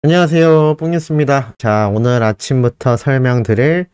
안녕하세요, 뽕뉴스입니다. 자, 오늘 아침부터 설명드릴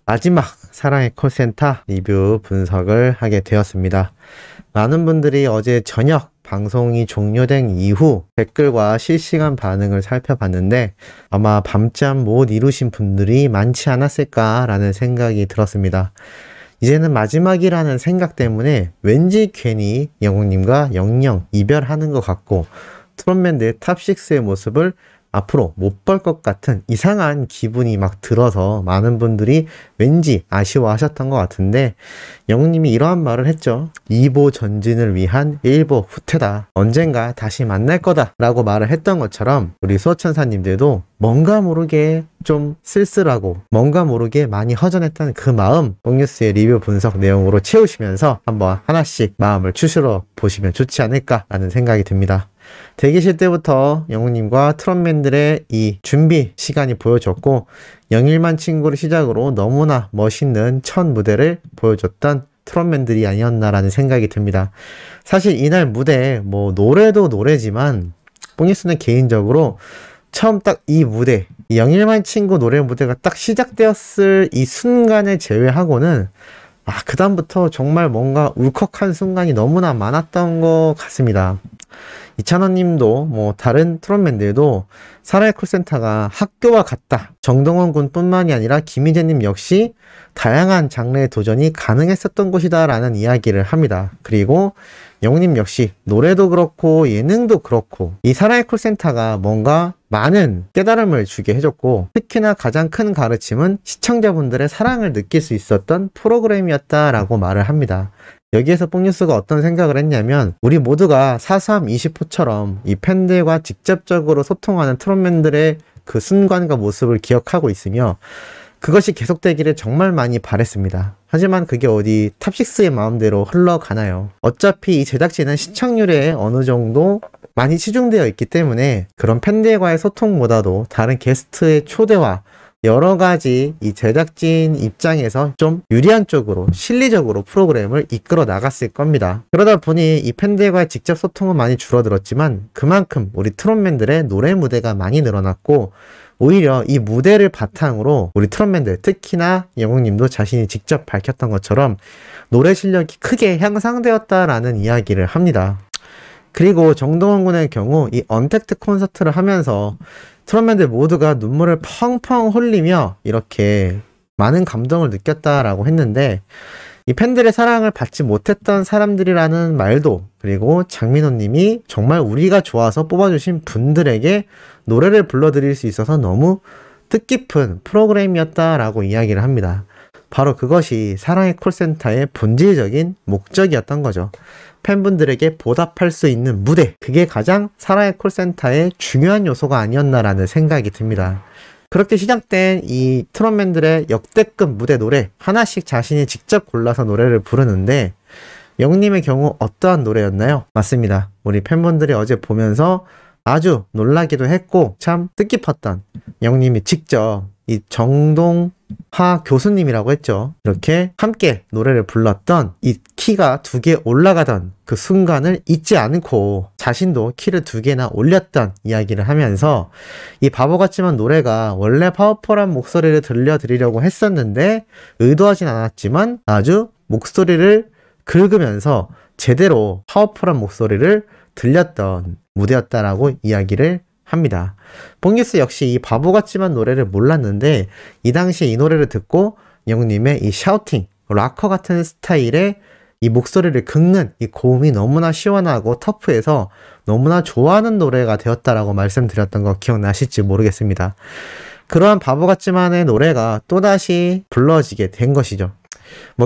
마지막 사랑의 콜센터 리뷰 분석을 하게 되었습니다. 많은 분들이 어제 저녁 방송이 종료된 이후 댓글과 실시간 반응을 살펴봤는데 아마 밤잠 못 이루신 분들이 많지 않았을까라는 생각이 들었습니다. 이제는 마지막이라는 생각 때문에 왠지 괜히 영웅님과 영영 이별하는 것 같고 트롯맨들 탑6의 모습을 앞으로 못 볼 것 같은 이상한 기분이 막 들어서 많은 분들이 왠지 아쉬워하셨던 것 같은데 영웅님이 이러한 말을 했죠. 2보 전진을 위한 1보 후퇴다. 언젠가 다시 만날 거다 라고 말을 했던 것처럼 우리 수호천사님들도 뭔가 모르게 좀 쓸쓸하고 뭔가 모르게 많이 허전했던 그 마음 뽕뉴스의 리뷰 분석 내용으로 채우시면서 한번 하나씩 마음을 추스러 보시면 좋지 않을까 라는 생각이 듭니다. 대기실 때부터 영웅님과 트롯맨들의 이 준비 시간이 보여줬고 영일만 친구를 시작으로 너무나 멋있는 첫 무대를 보여줬던 트롯맨들이 아니었나라는 생각이 듭니다. 사실 이날 무대 노래도 노래지만 뽕뉴스는 개인적으로 처음 딱 이 무대 이 영일만 친구 노래 무대가 딱 시작되었을 이 순간을 제외하고는 그 다음부터 정말 뭔가 울컥한 순간이 너무나 많았던 것 같습니다. 이찬원님도 다른 트롯맨들도 사라의 콜센터가 학교와 같다. 정동원 군 뿐만이 아니라 김희재님 역시 다양한 장르의 도전이 가능했었던 곳이다 라는 이야기를 합니다. 그리고 영웅님 역시 노래도 그렇고 예능도 그렇고 이 사라의 콜센터가 뭔가 많은 깨달음을 주게 해줬고 특히나 가장 큰 가르침은 시청자분들의 사랑을 느낄 수 있었던 프로그램이었다라고 말을 합니다. 여기에서 뽕뉴스가 어떤 생각을 했냐면 우리 모두가 4.3 20호처럼 이 팬들과 직접적으로 소통하는 트롯맨들의 그 순간과 모습을 기억하고 있으며 그것이 계속되기를 정말 많이 바랬습니다. 하지만 그게 어디 탑6의 마음대로 흘러가나요? 어차피 이 제작진은 시청률에 어느 정도 많이 치중되어 있기 때문에 그런 팬들과의 소통보다도 다른 게스트의 초대와 여러 가지 이 제작진 입장에서 좀 유리한 쪽으로 실리적으로 프로그램을 이끌어 나갔을 겁니다. 그러다 보니 이 팬들과의 직접 소통은 많이 줄어들었지만 그만큼 우리 트롯맨들의 노래 무대가 많이 늘어났고 오히려 이 무대를 바탕으로 우리 트롯맨들 특히나 영웅님도 자신이 직접 밝혔던 것처럼 노래 실력이 크게 향상되었다라는 이야기를 합니다. 그리고 정동원 군의 경우 이 언택트 콘서트를 하면서 트롯맨들 모두가 눈물을 펑펑 흘리며 이렇게 많은 감동을 느꼈다라고 했는데 이 팬들의 사랑을 받지 못했던 사람들이라는 말도 그리고 장민호님이 정말 우리가 좋아서 뽑아주신 분들에게 노래를 불러드릴 수 있어서 너무 뜻깊은 프로그램이었다라고 이야기를 합니다. 바로 그것이 사랑의 콜센터의 본질적인 목적이었던 거죠. 팬분들에게 보답할 수 있는 무대, 그게 가장 사랑의 콜센터의 중요한 요소가 아니었나라는 생각이 듭니다. 그렇게 시작된 이 트롯맨들의 역대급 무대 노래 하나씩 자신이 직접 골라서 노래를 부르는데 영웅님의 경우 어떠한 노래였나요? 맞습니다. 우리 팬분들이 어제 보면서 아주 놀라기도 했고 참 뜻깊었던 영웅님이 직접 이 정동하 교수님이라고 했죠. 이렇게 함께 노래를 불렀던 이 키가 2개 올라가던 그 순간을 잊지 않고 자신도 키를 2개나 올렸던 이야기를 하면서 이 바보 같지만 노래가 원래 파워풀한 목소리를 들려드리려고 했었는데 의도하진 않았지만 아주 목소리를 긁으면서 제대로 파워풀한 목소리를 들렸던 무대였다라고 이야기를 합니다. 뽕뉴스 역시 이 바보 같지만 노래를 몰랐는데 이 당시에 이 노래를 듣고 영웅님의 이 샤우팅, 락커 같은 스타일의 이 목소리를 긁는 이 고음이 너무나 시원하고 터프해서 너무나 좋아하는 노래가 되었다라고 말씀드렸던 거 기억나실지 모르겠습니다. 그러한 바보 같지만의 노래가 또다시 불러지게 된 것이죠.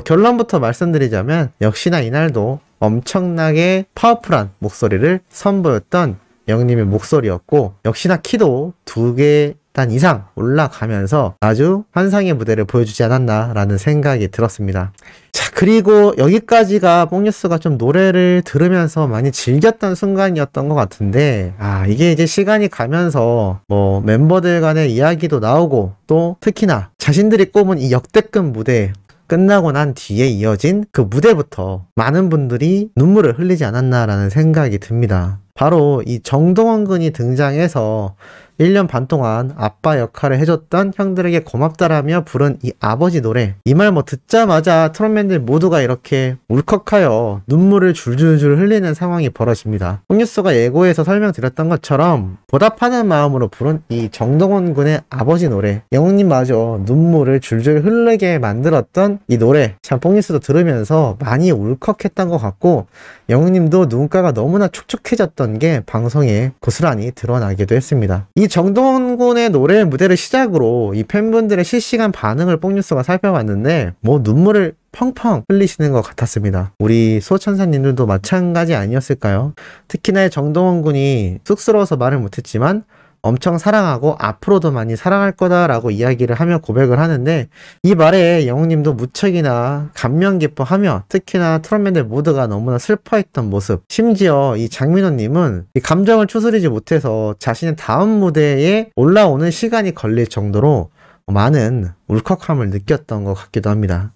결론부터 말씀드리자면 역시나 이날도 엄청나게 파워풀한 목소리를 선보였던 영웅님의 목소리였고 역시나 키도 2계단 이상 올라가면서 아주 환상의 무대를 보여주지 않았나 라는 생각이 들었습니다. 자, 그리고 여기까지가 뽕뉴스가 좀 노래를 들으면서 많이 즐겼던 순간이었던 것 같은데 이게 이제 시간이 가면서 멤버들 간의 이야기도 나오고 또 특히나 자신들이 꼽은 이 역대급 무대 끝나고 난 뒤에 이어진 그 무대부터 많은 분들이 눈물을 흘리지 않았나라는 생각이 듭니다. 바로 이 정동원 군이 등장해서 1년 반 동안 아빠 역할을 해줬던 형들에게 고맙다라며 부른 이 아버지 노래. 이 말 듣자마자 트롯맨들 모두가 이렇게 울컥하여 눈물을 줄줄줄 흘리는 상황이 벌어집니다. 홍뉴스가 예고에서 설명드렸던 것처럼 보답하는 마음으로 부른 이 정동원 군의 아버지 노래. 영웅님마저 눈물을 줄줄 흐르게 만들었던 이 노래. 참 홍뉴스도 들으면서 많이 울컥했던 것 같고 영웅님도 눈가가 너무나 촉촉해졌던 게 방송에 고스란히 드러나기도 했습니다. 이 정동원 군의 노래 무대를 시작으로 이 팬분들의 실시간 반응을 뽕뉴스가 살펴봤는데 눈물을 펑펑 흘리시는 것 같았습니다. 우리 소천사님들도 마찬가지 아니었을까요? 특히나 정동원 군이 쑥스러워서 말을 못했지만 엄청 사랑하고 앞으로도 많이 사랑할 거다라고 이야기를 하며 고백을 하는데 이 말에 영웅님도 무척이나 감명 깊어하며 특히나 트롯맨들 모두가 너무나 슬퍼했던 모습, 심지어 이 장민호님은 이 감정을 추스리지 못해서 자신의 다음 무대에 올라오는 시간이 걸릴 정도로 많은 울컥함을 느꼈던 것 같기도 합니다.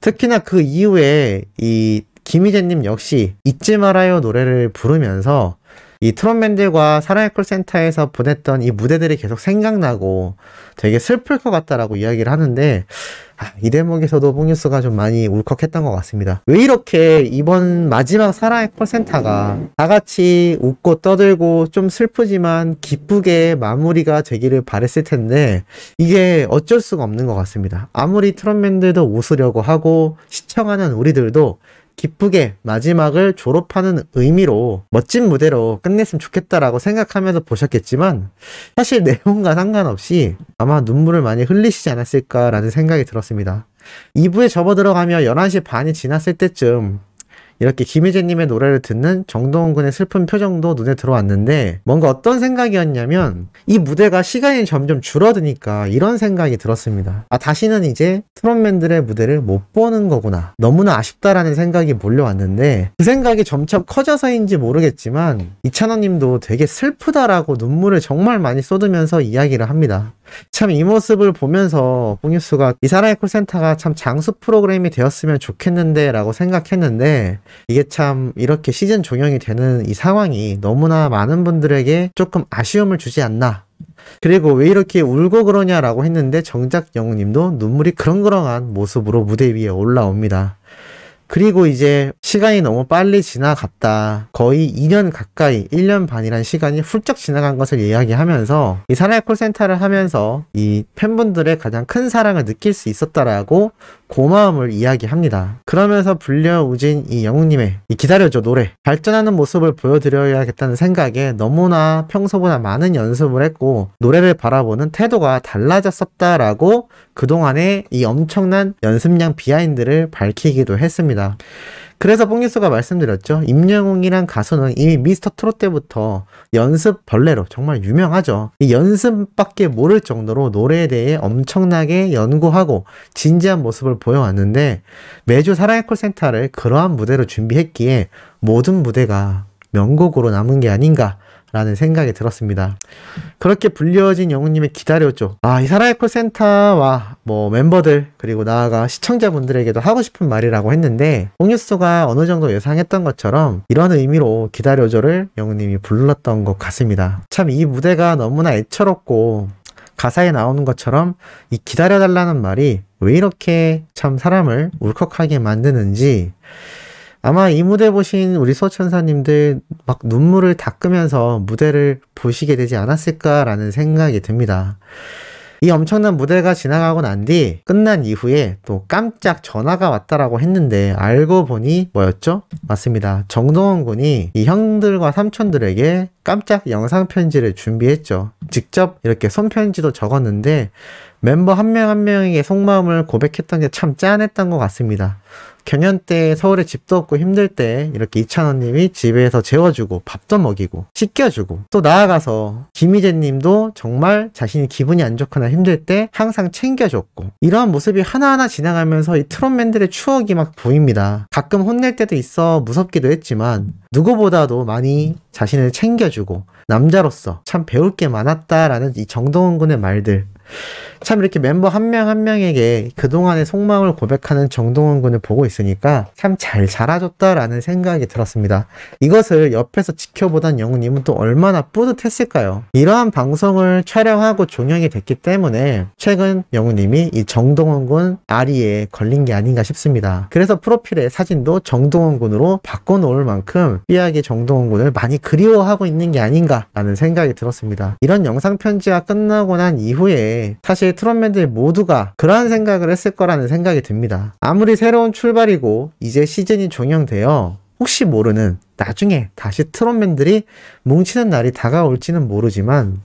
특히나 그 이후에 이 김희재님 역시 잊지 말아요 노래를 부르면서 이 트롯맨들과 사랑의 콜센터에서 보냈던 이 무대들이 계속 생각나고 되게 슬플 것 같다라고 이야기를 하는데 이 대목에서도 뽕뉴스가 좀 많이 울컥했던 것 같습니다. 왜 이렇게 이번 마지막 사랑의 콜센터가 다 같이 웃고 떠들고 좀 슬프지만 기쁘게 마무리가 되기를 바랬을 텐데 이게 어쩔 수가 없는 것 같습니다. 아무리 트롯맨들도 웃으려고 하고 시청하는 우리들도 기쁘게 마지막을 졸업하는 의미로 멋진 무대로 끝냈으면 좋겠다라고 생각하면서 보셨겠지만 사실 내용과 상관없이 아마 눈물을 많이 흘리시지 않았을까라는 생각이 들었습니다. 2부에 접어들어가며 11시 반이 지났을 때쯤 이렇게 김희재님의 노래를 듣는 정동원 군의 슬픈 표정도 눈에 들어왔는데 뭔가 어떤 생각이었냐면 이 무대가 시간이 점점 줄어드니까 이런 생각이 들었습니다. 다시는 이제 트롯맨들의 무대를 못 보는 거구나. 너무나 아쉽다라는 생각이 몰려왔는데 그 생각이 점점 커져서인지 모르겠지만 이찬원님도 되게 슬프다라고 눈물을 정말 많이 쏟으면서 이야기를 합니다. 참 이 모습을 보면서 뽕뉴스가 이 사랑의 콜센터가 참 장수 프로그램이 되었으면 좋겠는데 라고 생각했는데 이게 참 이렇게 시즌 종영이 되는 이 상황이 너무나 많은 분들에게 조금 아쉬움을 주지 않나. 그리고 왜 이렇게 울고 그러냐라고 했는데 정작 영웅님도 눈물이 그렁그렁한 모습으로 무대 위에 올라옵니다. 그리고 이제 시간이 너무 빨리 지나갔다. 거의 2년 가까이 1년 반이란 시간이 훌쩍 지나간 것을 이야기하면서 이 사랑의 콜센터를 하면서 이 팬분들의 가장 큰 사랑을 느낄 수 있었다라고 고마움을 이야기합니다. 그러면서 불려우진 이 영웅님의 이 기다려줘 노래 발전하는 모습을 보여드려야겠다는 생각에 너무나 평소보다 많은 연습을 했고 노래를 바라보는 태도가 달라졌었다라고 그동안의 이 엄청난 연습량 비하인드를 밝히기도 했습니다. 그래서 뽕뉴스가 말씀드렸죠. 임영웅이란 가수는 이미 미스터 트롯 때부터 연습 벌레로 정말 유명하죠. 이 연습밖에 모를 정도로 노래에 대해 엄청나게 연구하고 진지한 모습을 보여왔는데 매주 사랑의 콜센터를 그러한 무대로 준비했기에 모든 무대가 명곡으로 남은 게 아닌가 라는 생각이 들었습니다. 그렇게 불려진 영웅님의 기다려줘. 이 사랑의 콜센터와 멤버들 그리고 나아가 시청자분들에게도 하고 싶은 말이라고 했는데 뽕뉴스가 어느 정도 예상했던 것처럼 이런 의미로 기다려줘를 영웅님이 불렀던 것 같습니다. 참 이 무대가 너무나 애처롭고 가사에 나오는 것처럼 이 기다려달라는 말이 왜 이렇게 참 사람을 울컥하게 만드는지 아마 이 무대 보신 우리 소천사님들 막 눈물을 닦으면서 무대를 보시게 되지 않았을까라는 생각이 듭니다. 이 엄청난 무대가 지나가고 난 뒤 끝난 이후에 또 깜짝 전화가 왔다라고 했는데 알고 보니 뭐였죠? 맞습니다. 정동원 군이 이 형들과 삼촌들에게 깜짝 영상 편지를 준비했죠. 직접 이렇게 손편지도 적었는데 멤버 한 명 한 명에게 속마음을 고백했던 게 참 짠했던 것 같습니다. 경연 때 서울에 집도 없고 힘들 때 이렇게 이찬원님이 집에서 재워주고 밥도 먹이고 씻겨주고 또 나아가서 김희재 님도 정말 자신이 기분이 안 좋거나 힘들 때 항상 챙겨줬고 이러한 모습이 하나하나 지나가면서 이 트롯맨들의 추억이 막 보입니다. 가끔 혼낼 때도 있어 무섭기도 했지만 누구보다도 많이 자신을 챙겨주고 남자로서 참 배울 게 많았다라는 이 정동원 군의 말들 참 이렇게 멤버 한 명 한 명에게 그동안의 속마음을 고백하는 정동원 군을 보고 있으니까 참 잘 자라줬다라는 생각이 들었습니다. 이것을 옆에서 지켜보던 영웅님은 또 얼마나 뿌듯했을까요? 이러한 방송을 촬영하고 종영이 됐기 때문에 최근 영웅님이 이 정동원 군 아리에 걸린 게 아닌가 싶습니다. 그래서 프로필의 사진도 정동원 군으로 바꿔놓을 만큼 삐약이 정동원 군을 많이 그리워하고 있는 게 아닌가라는 생각이 들었습니다. 이런 영상 편지가 끝나고 난 이후에 사실 트롯맨들 모두가 그러한 생각을 했을 거라는 생각이 듭니다. 아무리 새로운 출발이고 이제 시즌이 종영되어 혹시 모르는 나중에 다시 트롯맨들이 뭉치는 날이 다가올지는 모르지만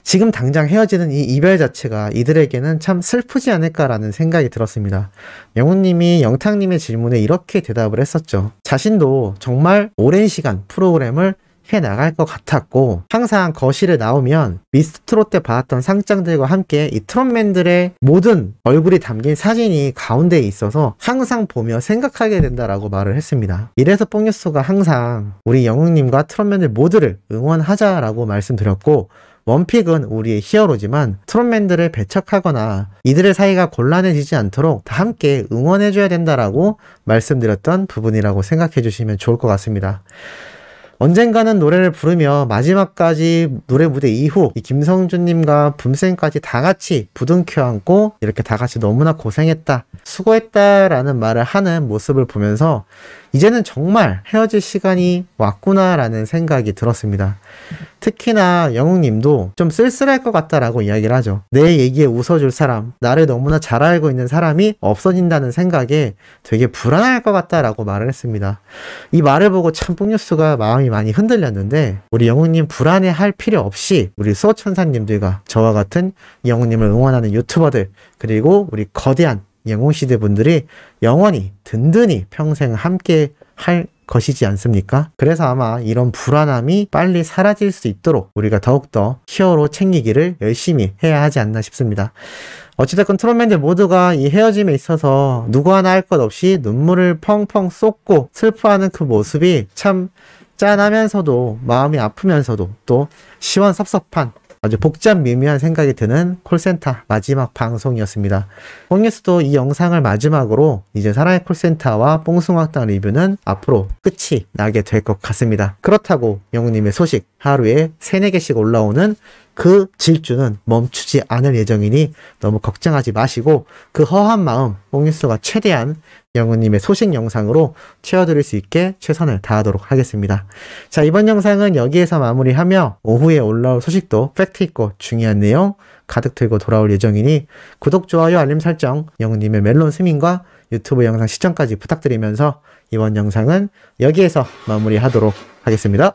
지금 당장 헤어지는 이 이별 자체가 이들에게는 참 슬프지 않을까라는 생각이 들었습니다. 영훈님이 영탁님의 질문에 이렇게 대답을 했었죠. 자신도 정말 오랜 시간 프로그램을 해나갈 것 같았고 항상 거실에 나오면 미스트롯 때 받았던 상장들과 함께 이 트롯맨들의 모든 얼굴이 담긴 사진이 가운데에 있어서 항상 보며 생각하게 된다라고 말을 했습니다. 이래서 뽕뉴스가 항상 우리 영웅님과 트롯맨들 모두를 응원하자라고 말씀드렸고 원픽은 우리의 히어로지만 트롯맨들을 배척하거나 이들의 사이가 곤란해지지 않도록 다 함께 응원해줘야 된다라고 말씀드렸던 부분이라고 생각해 주시면 좋을 것 같습니다. 언젠가는 노래를 부르며 마지막까지 노래 무대 이후 이 김성준님과 붐쌤까지 다 같이 부둥켜 안고 이렇게 다 같이 너무나 고생했다, 수고했다라는 말을 하는 모습을 보면서 이제는 정말 헤어질 시간이 왔구나라는 생각이 들었습니다. 특히나 영웅님도 좀 쓸쓸할 것 같다라고 이야기를 하죠. 내 얘기에 웃어줄 사람, 나를 너무나 잘 알고 있는 사람이 없어진다는 생각에 되게 불안할 것 같다라고 말을 했습니다. 이 말을 보고 참 뽕뉴스가 마음이 많이 흔들렸는데 우리 영웅님 불안해할 필요 없이 우리 수호천사님들과 저와 같은 영웅님을 응원하는 유튜버들 그리고 우리 거대한 영웅시대 분들이 영원히 든든히 평생 함께 할 것이지 않습니까? 그래서 아마 이런 불안함이 빨리 사라질 수 있도록 우리가 더욱더 히어로 챙기기를 열심히 해야 하지 않나 싶습니다. 어찌됐건 트롯맨들 모두가 이 헤어짐에 있어서 누구 하나 할 것 없이 눈물을 펑펑 쏟고 슬퍼하는 그 모습이 참 짠하면서도 마음이 아프면서도 또 시원섭섭한 아주 복잡 미묘한 생각이 드는 콜센터 마지막 방송이었습니다. 뽕뉴스도 이 영상을 마지막으로 이제 사랑의 콜센터와 뽕숭아학당 리뷰는 앞으로 끝이 나게 될 것 같습니다. 그렇다고 영웅님의 소식 하루에 3-4개씩 올라오는 그 질주는 멈추지 않을 예정이니 너무 걱정하지 마시고 그 허한 마음 뽕뉴스가 최대한 영웅님의 소식 영상으로 채워드릴 수 있게 최선을 다하도록 하겠습니다. 자, 이번 영상은 여기에서 마무리하며 오후에 올라올 소식도 팩트있고 중요한 내용 가득 들고 돌아올 예정이니 구독, 좋아요, 알림 설정, 영웅님의 멜론 스밍과 유튜브 영상 시청까지 부탁드리면서 이번 영상은 여기에서 마무리하도록 하겠습니다.